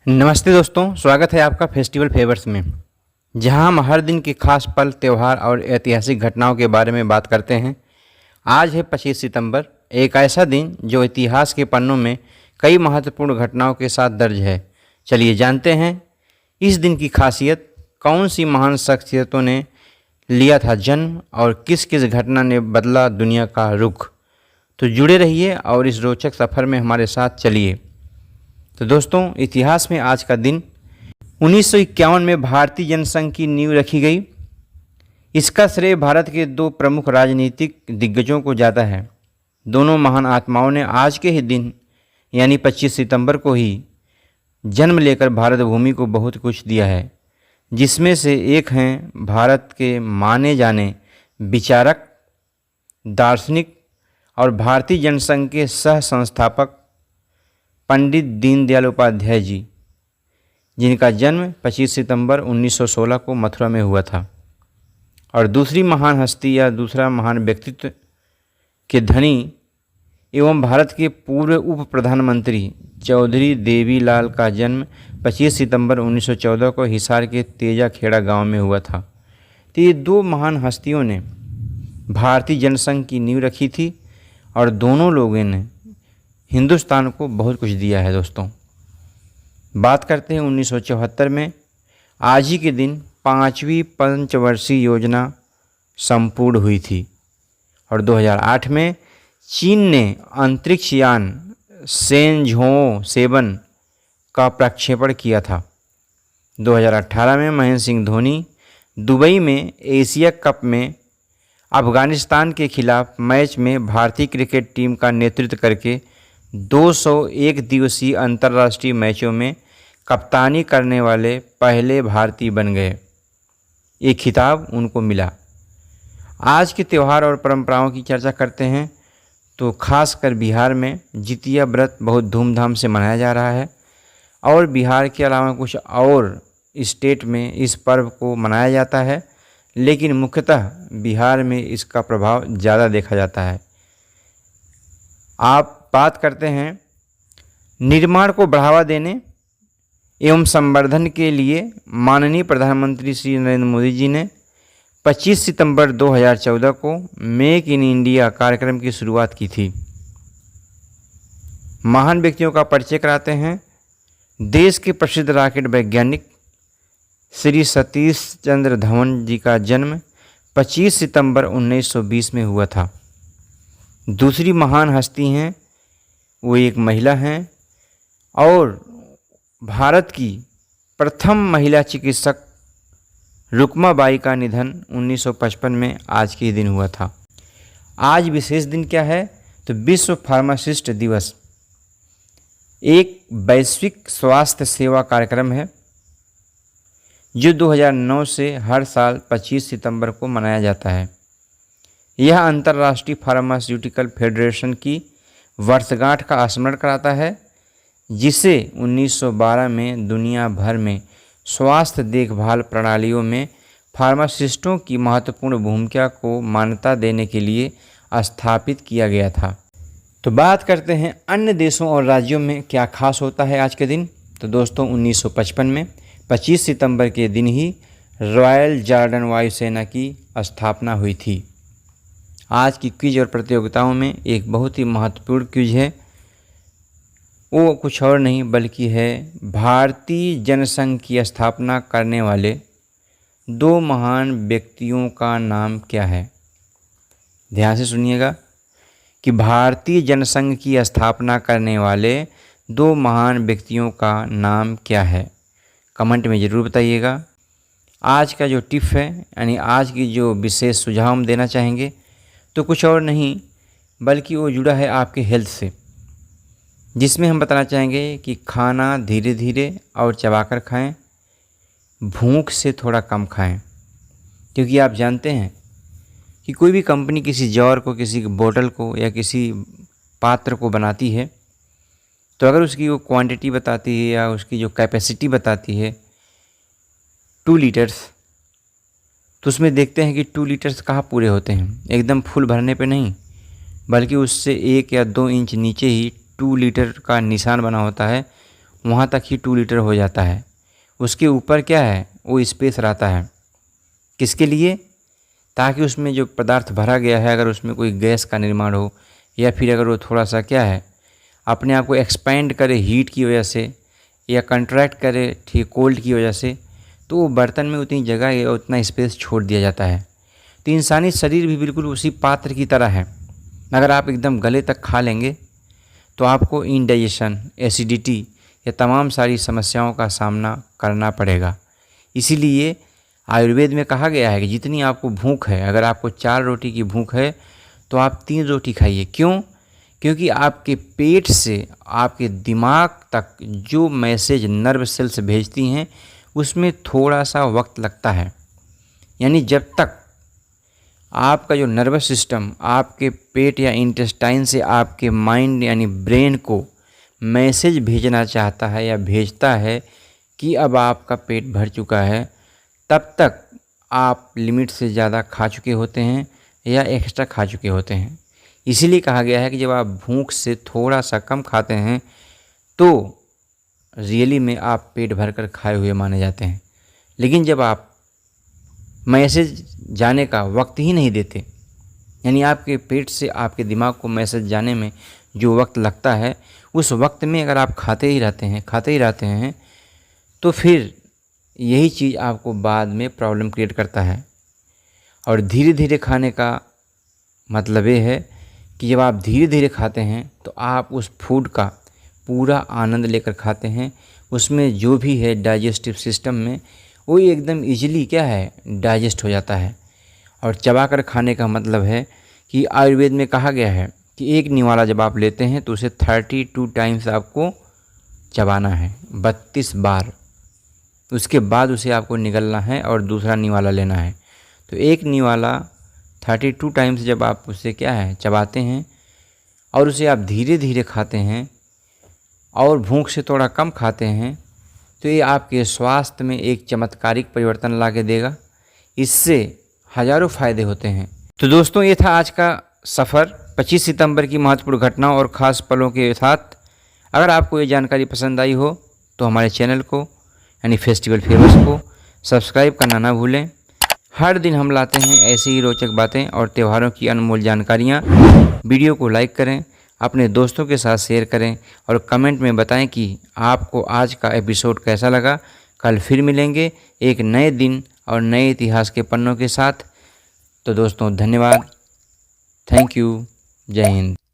नमस्ते दोस्तों, स्वागत है आपका फेस्टिवल फेवर्स में, जहां हम हर दिन के खास पल, त्यौहार और ऐतिहासिक घटनाओं के बारे में बात करते हैं। आज है 25 सितंबर, एक ऐसा दिन जो इतिहास के पन्नों में कई महत्वपूर्ण घटनाओं के साथ दर्ज है। चलिए जानते हैं इस दिन की खासियत, कौन सी महान शख्सियतों ने लिया था जन्म और किस किस घटना ने बदला दुनिया का रुख। तो जुड़े रहिए और इस रोचक सफ़र में हमारे साथ चलिए। तो दोस्तों, इतिहास में आज का दिन 1951 में भारतीय जनसंघ की नींव रखी गई। इसका श्रेय भारत के दो प्रमुख राजनीतिक दिग्गजों को जाता है। दोनों महान आत्माओं ने आज के ही दिन यानी 25 सितंबर को ही जन्म लेकर भारत भूमि को बहुत कुछ दिया है, जिसमें से एक हैं भारत के माने जाने विचारक, दार्शनिक और भारतीय जनसंघ के सह संस्थापक पंडित दीनदयाल उपाध्याय जी, जिनका जन्म 25 सितंबर 1916 को मथुरा में हुआ था। और दूसरी महान हस्ती या दूसरा महान व्यक्तित्व के धनी एवं भारत के पूर्व उप प्रधानमंत्री चौधरी देवीलाल का जन्म 25 सितंबर 1914 को हिसार के तेजा खेड़ा गांव में हुआ था। तो ये दो महान हस्तियों ने भारतीय जनसंघ की नींव रखी थी और दोनों लोगों ने हिंदुस्तान को बहुत कुछ दिया है। दोस्तों, बात करते हैं 1974 में। आज ही के दिन 5वीं पंचवर्षीय योजना संपूर्ण हुई थी और 2008 में चीन ने अंतरिक्ष यान सेंझोउ-7 का प्रक्षेपण किया था। 2018 में महेंद्र सिंह धोनी दुबई में एशिया कप में अफगानिस्तान के खिलाफ मैच में भारतीय क्रिकेट टीम का नेतृत्व करके 201 दिवसीय अंतर्राष्ट्रीय मैचों में कप्तानी करने वाले पहले भारतीय बन गए। ये खिताब उनको मिला। आज के त्यौहार और परंपराओं की चर्चा करते हैं तो खासकर बिहार में जितिया व्रत बहुत धूमधाम से मनाया जा रहा है और बिहार के अलावा कुछ और स्टेट में इस पर्व को मनाया जाता है, लेकिन मुख्यतः बिहार में इसका प्रभाव ज़्यादा देखा जाता है। आप बात करते हैं निर्माण को बढ़ावा देने एवं संवर्धन के लिए माननीय प्रधानमंत्री श्री नरेंद्र मोदी जी ने 25 सितंबर 2014 को मेक इन इंडिया कार्यक्रम की शुरुआत की थी। महान व्यक्तियों का परिचय कराते हैं। देश के प्रसिद्ध रॉकेट वैज्ञानिक श्री सतीश चंद्र धवन जी का जन्म 25 सितंबर 1920 में हुआ था। दूसरी महान हस्ती हैं, वो एक महिला हैं और भारत की प्रथम महिला चिकित्सक रुक्माबाई का निधन 1955 में आज के दिन हुआ था। आज विशेष दिन क्या है तो विश्व फार्मासिस्ट दिवस एक वैश्विक स्वास्थ्य सेवा कार्यक्रम है जो 2009 से हर साल 25 सितंबर को मनाया जाता है। यह अंतर्राष्ट्रीय फार्मास्यूटिकल फेडरेशन की वर्षगांठ का स्मरण कराता है, जिसे 1912 में दुनिया भर में स्वास्थ्य देखभाल प्रणालियों में फार्मासिस्टों की महत्वपूर्ण भूमिका को मान्यता देने के लिए स्थापित किया गया था। तो बात करते हैं अन्य देशों और राज्यों में क्या खास होता है आज के दिन। तो दोस्तों, 1955 में 25 सितंबर के दिन ही रॉयल जॉर्डन वायुसेना की स्थापना हुई थी। आज की क्विज और प्रतियोगिताओं में एक बहुत ही महत्वपूर्ण क्विज है, वो कुछ और नहीं बल्कि है भारतीय जनसंघ की स्थापना करने वाले दो महान व्यक्तियों का नाम क्या है। ध्यान से सुनिएगा कि भारतीय जनसंघ की स्थापना करने वाले दो महान व्यक्तियों का नाम क्या है। कमेंट में ज़रूर बताइएगा। आज का जो टिप है यानी आज की जो विशेष सुझाव हम देना चाहेंगे तो कुछ और नहीं बल्कि वो जुड़ा है आपके हेल्थ से, जिसमें हम बताना चाहेंगे कि खाना धीरे धीरे और चबाकर खाएं, भूख से थोड़ा कम खाएं, क्योंकि आप जानते हैं कि कोई भी कंपनी किसी जार को, किसी बोतल को या किसी पात्र को बनाती है तो अगर उसकी वो क्वांटिटी बताती है या उसकी जो कैपेसिटी बताती है 2 लीटर्स, तो उसमें देखते हैं कि 2 लीटर्स कहाँ पूरे होते हैं, एकदम फुल भरने पे नहीं, बल्कि उससे 1 या 2 इंच नीचे ही 2 लीटर का निशान बना होता है। वहाँ तक ही 2 लीटर हो जाता है। उसके ऊपर क्या है, वो स्पेस रहता है। किसके लिए? ताकि उसमें जो पदार्थ भरा गया है, अगर उसमें कोई गैस का निर्माण हो या फिर अगर वो थोड़ा सा क्या है अपने आप को एक्सपेंड करे हीट की वजह से या कंट्रैक्ट करे ठीक कोल्ड की वजह से, तो वो बर्तन में उतनी जगह या उतना स्पेस छोड़ दिया जाता है। तो इंसानी शरीर भी बिल्कुल उसी पात्र की तरह है। अगर आप एकदम गले तक खा लेंगे तो आपको इंडाइजेशन, एसिडिटी या तमाम सारी समस्याओं का सामना करना पड़ेगा। इसीलिए आयुर्वेद में कहा गया है कि जितनी आपको भूख है, अगर आपको 4 रोटी की भूख है तो आप 3 रोटी खाइए। क्यों? क्योंकि आपके पेट से आपके दिमाग तक जो मैसेज नर्व सेल्स भेजती हैं उसमें थोड़ा सा वक्त लगता है। यानी जब तक आपका जो नर्वस सिस्टम आपके पेट या इंटेस्टाइन से आपके माइंड यानी ब्रेन को मैसेज भेजना चाहता है या भेजता है कि अब आपका पेट भर चुका है, तब तक आप लिमिट से ज़्यादा खा चुके होते हैं या एक्स्ट्रा खा चुके होते हैं। इसीलिए कहा गया है कि जब आप भूख से थोड़ा सा कम खाते हैं तो रियली में आप पेट भर कर खाए हुए माने जाते हैं। लेकिन जब आप मैसेज जाने का वक्त ही नहीं देते, यानी आपके पेट से आपके दिमाग को मैसेज जाने में जो वक्त लगता है, उस वक्त में अगर आप खाते ही रहते हैं तो फिर यही चीज़ आपको बाद में प्रॉब्लम क्रिएट करता है। और धीरे धीरे खाने का मतलब ये है कि जब आप धीरे धीरे खाते हैं तो आप उस फूड का पूरा आनंद लेकर खाते हैं। उसमें जो भी है डाइजेस्टिव सिस्टम में वो एकदम इजीली क्या है डाइजेस्ट हो जाता है। और चबाकर खाने का मतलब है कि आयुर्वेद में कहा गया है कि एक निवाला जब आप लेते हैं तो उसे 32 टाइम्स आपको चबाना है, 32 बार। उसके बाद उसे आपको निगलना है और दूसरा निवाला लेना है। तो एक निवाला 32 टाइम्स जब आप उसे क्या है चबाते हैं और उसे आप धीरे धीरे खाते हैं और भूख से थोड़ा कम खाते हैं, तो ये आपके स्वास्थ्य में एक चमत्कारिक परिवर्तन ला के देगा। इससे हज़ारों फ़ायदे होते हैं। तो दोस्तों, ये था आज का सफ़र 25 सितंबर की महत्वपूर्ण घटनाओं और ख़ास पलों के साथ। अगर आपको ये जानकारी पसंद आई हो तो हमारे चैनल को यानी फेस्टिवल फेवर्स को सब्सक्राइब करना ना भूलें। हर दिन हम लाते हैं ऐसी ही रोचक बातें और त्योहारों की अनमोल जानकारियाँ। वीडियो को लाइक करें, अपने दोस्तों के साथ शेयर करें और कमेंट में बताएं कि आपको आज का एपिसोड कैसा लगा। कल फिर मिलेंगे एक नए दिन और नए इतिहास के पन्नों के साथ। तो दोस्तों, धन्यवाद। Thank you. जय हिंद।